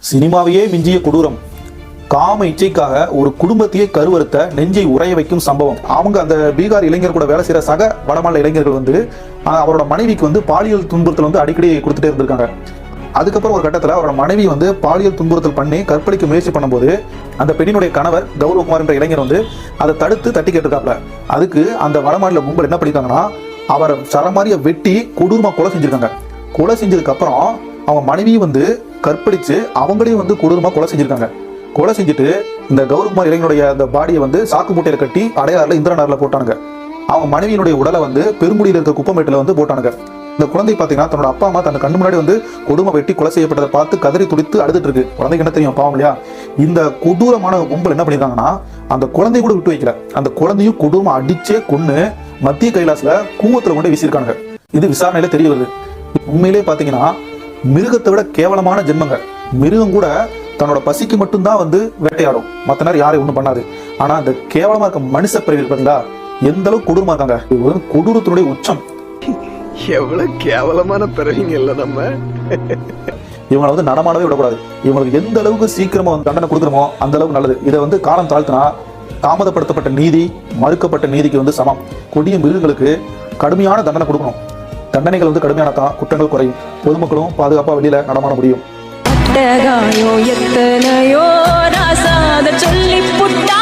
சினிமாவையே மிஞ்சிய கொடூரம். காம இச்சைக்காக ஒரு குடும்பத்தையே கருவறுத்த நெஞ்சை உறைய வைக்கும் சம்பவம். அவங்க அந்த பீகார் இளைஞர் கூட வேலை செய்யற சக வடமாநில இளைஞர்கள் வந்து அவரோட மனைவிக்கு வந்து பாலியல் துன்புறுத்தல் வந்து அடிக்கடி கொடுத்துட்டே இருந்திருக்காங்க. அதுக்கப்புறம் ஒரு கட்டத்தில் அவரோட மனைவி வந்து பாலியல் துன்புறுத்தல் பண்ணி கற்பழிக்க முயற்சி பண்ணும்போது அந்த பெண்ணினுடைய கணவர் கௌரவகுமார் என்ற இளைஞர் வந்து அதை தடுத்து தட்டி கேட்டிருக்காப்ல. அதுக்கு அந்த வடமாநில கும்பல் என்ன பண்ணிருக்காங்கன்னா அவரை சரமாரியை வெட்டி கொடூரமா கொலை செஞ்சிருக்காங்க. கொலை செஞ்சதுக்கு அப்புறம் அவங்க மனைவியும் வந்து கற்பழிச்சு அவங்களையும் வந்து கொடூரமா கொலை செஞ்சிருக்காங்க. கொலை செஞ்சுட்டு இந்த கௌரவகுமார் இளைஞனுடைய அந்த பாடியை வந்து சாக்கு மூட்டையில கட்டி அடையாறுல இந்திரநகர்ல போட்டானுங்க. அவங்க மனைவியினுடைய உடலை வந்து பெருங்குடியில் இருக்க குப்பமேட்டில் வந்து போட்டானுங்க. இந்த குழந்தை பார்த்தீங்கன்னா தன்னோட அப்பா அம்மா தன் கண்ணு முன்னாடி வந்து கொடுமை வெட்டி கொலை செய்யப்பட்டதை பார்த்து கதறி துடித்து அழுதுட்டு இருக்கு. குழந்தைக்கு என்ன தெரியும், பாவம் இல்லையா? இந்த கொடூரமான கும்பல் என்ன பண்ணிருக்காங்கன்னா அந்த குழந்தைய கூட விட்டு வைக்கல, அந்த குழந்தையும் கொடூரமா அடிச்சே கொன்னு மத்திய கைலாஸ்ல கூவத்துல கொண்டு வீசியிருக்காங்க. இது விசாரணையில தெரிய வருது. உண்மையிலே பாத்தீங்கன்னா மிருகத்தை விட கேவலமான ஜென்மங்கள். மிருகம் கூட தன்னோட பசிக்கு மட்டும்தான் வந்து வேட்டையாடும், மற்ற நேரம் யாரையும் ஒன்றும் பண்ணாது. ஆனா அந்த கேவலமா இருக்க மனுஷ பிறவி பார்த்தீங்களா எந்த அளவுக்கு கொடூரமா இருக்காங்க. இது கொடூரத்தினுடைய உச்சம். எவ்வளவு கேவலமான பிறவிங்க இல்ல நம்ம. இவங்களை வந்து நடமாடவே விடக்கூடாது. இவங்களுக்கு எந்த அளவுக்கு சீக்கிரமா வந்து தண்டனை கொடுக்குறோமோ அந்த அளவுக்கு நல்லது. இதை வந்து காலம் தாழ்த்தினா தாமதப்படுத்தப்பட்ட நீதி மறுக்கப்பட்ட நீதிக்கு வந்து சமம். கொடிய மிருகங்களுக்கு கடுமையான தண்டனை கொடுக்கணும். தண்டனைகள் வந்து கடுமையான தான் குற்றங்கள் குறையும், பொதுமக்களும் பாதுகாப்பா வெளியில நடமாட முடியும். எத்தனையோ ராசாத சொல்லி புட்டா